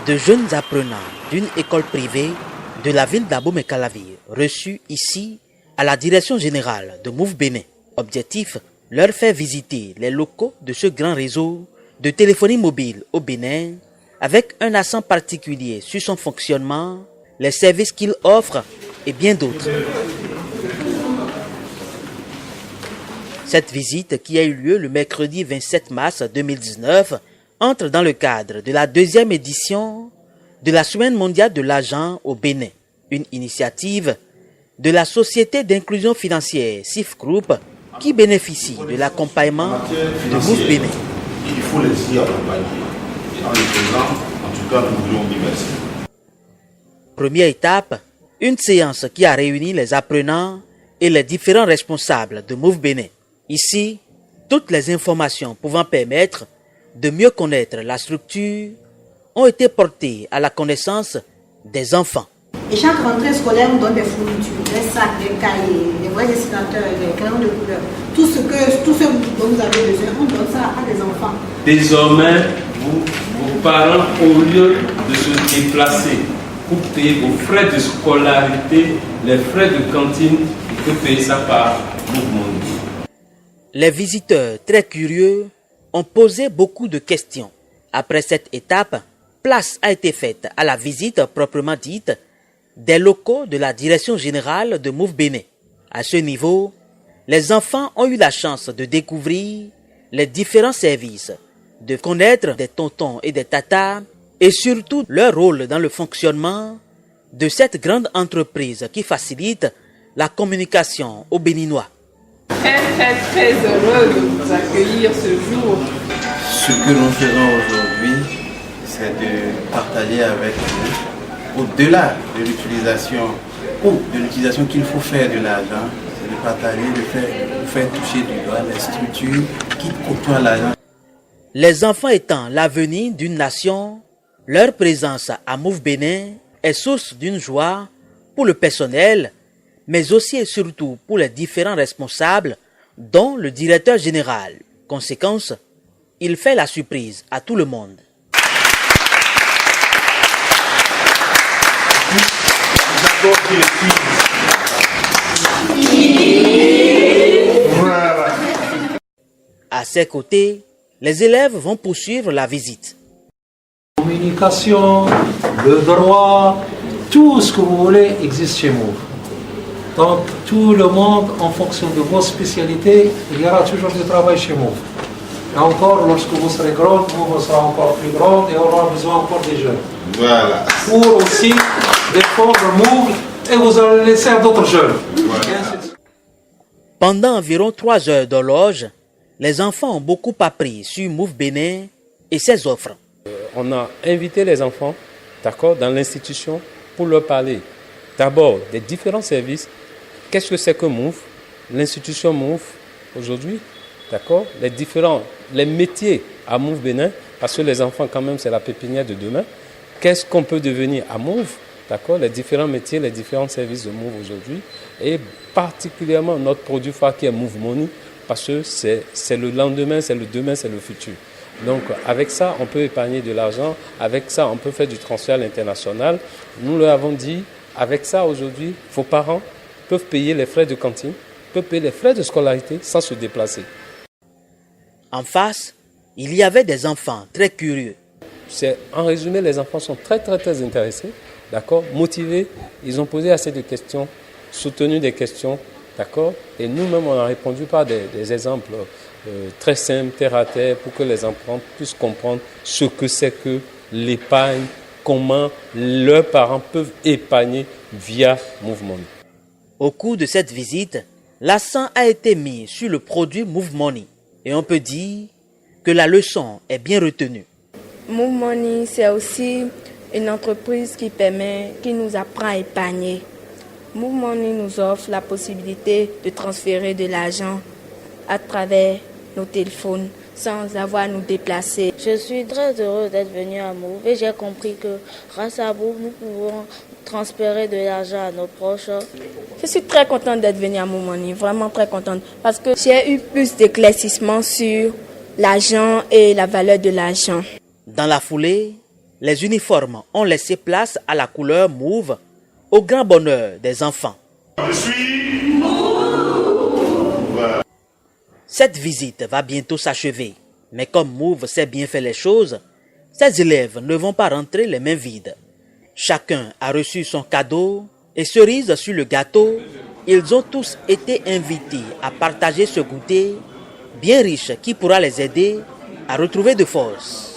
De jeunes apprenants d'une école privée de la ville d'Abomey-Calavi reçus ici à la direction générale de Move Bénin. Objectif, leur faire visiter les locaux de ce grand réseau de téléphonie mobile au Bénin avec un accent particulier sur son fonctionnement, les services qu'il offre et bien d'autres. Cette visite qui a eu lieu le mercredi 27 mars 2019 entre dans le cadre de la deuxième édition de la Semaine mondiale de l'argent au Bénin, une initiative de la Société d'inclusion financière SIF Group qui bénéficie de l'accompagnement de Move Bénin. Il faut les y accompagner. En le faisant, en tout cas, nous voulons dire merci. Première étape, une séance qui a réuni les apprenants et les différents responsables de Move Bénin. Ici, toutes les informations pouvant permettre de mieux connaître la structure ont été portées à la connaissance des enfants. Et chaque rentrée scolaire, on donne des fournitures, des sacs, des cahiers, des vrais dessinateurs, des crayons de couleur. Tout ce dont vous avez besoin, on donne ça à des enfants. Désormais, vos parents, au lieu de se déplacer pour payer vos frais de scolarité, les frais de cantine, vous pouvez payer ça par mouvement. Les visiteurs très curieux ont posé beaucoup de questions. Après cette étape, place a été faite à la visite proprement dite des locaux de la direction générale de Move Bénin. À ce niveau, les enfants ont eu la chance de découvrir les différents services, de connaître des tontons et des tatas et surtout leur rôle dans le fonctionnement de cette grande entreprise qui facilite la communication aux Béninois. Très heureux de vous accueillir ce jour. Ce que nous faisons aujourd'hui, c'est de partager avec vous, au-delà de l'utilisation qu'il faut faire de l'argent, c'est de partager, de faire toucher du doigt les structures qui côtoient l'argent. Les enfants étant l'avenir d'une nation, leur présence à Move Bénin est source d'une joie pour le personnel, mais aussi et surtout pour les différents responsables, dont le directeur général. Conséquence, il fait la surprise à tout le monde. À ses côtés, les élèves vont poursuivre la visite. Communication, le droit, tout ce que vous voulez existe chez Move. Donc tout le monde, en fonction de vos spécialités, il y aura toujours du travail chez Move. Et encore, lorsque vous serez grande, Move sera encore plus grande et aura besoin encore des jeunes. Voilà. Pour aussi défendre Move et vous allez laisser à d'autres jeunes. Voilà. Pendant environ 3 heures d'horloge, les enfants ont beaucoup appris sur Move Bénin et ses offres. On a invité les enfants, d'accord, dans l'institution pour leur parler d'abord des différents services. Qu'est-ce que c'est que Move, l'institution Move aujourd'hui, d'accord, les métiers à Move Bénin, parce que les enfants quand même c'est la pépinière de demain. Qu'est-ce qu'on peut devenir à Move, d'accord, les différents métiers, les différents services de Move aujourd'hui, et particulièrement notre produit phare qui est Move Money, parce que c'est le lendemain, c'est le demain, c'est le futur. Donc avec ça, on peut épargner de l'argent, avec ça, on peut faire du transfert à l'international. Nous leur avons dit, avec ça aujourd'hui, vos parents peuvent payer les frais de cantine, peuvent payer les frais de scolarité sans se déplacer. En face, il y avait des enfants très curieux. En résumé, les enfants sont très intéressés, d'accord, motivés. Ils ont posé assez de questions, soutenu des questions, d'accord. Et nous-mêmes, on a répondu par des exemples très simples, terre à terre, pour que les enfants puissent comprendre ce que c'est que l'épargne, comment leurs parents peuvent épargner via Move Money. Au cours de cette visite, l'accent a été mis sur le produit Move Money et on peut dire que la leçon est bien retenue. Move Money, c'est aussi une entreprise qui nous apprend à épargner. Move Money nous offre la possibilité de transférer de l'argent à travers nos téléphones sans avoir à nous déplacer. Je suis très heureuse d'être venue à Move et j'ai compris que grâce à Move, nous pouvons transférer de l'argent à nos proches. Je suis très contente d'être venue à Move Money, vraiment très contente, parce que j'ai eu plus d'éclaircissements sur l'argent et la valeur de l'argent. Dans la foulée, Les uniformes ont laissé place à la couleur mauve, au grand bonheur des enfants. Je suis mauve. Cette visite va bientôt s'achever, mais comme Mauve sait bien faire les choses, ses élèves ne vont pas rentrer les mains vides. Chacun a reçu son cadeau et cerise sur le gâteau, ils ont tous été invités à partager ce goûter bien riche qui pourra les aider à retrouver de force.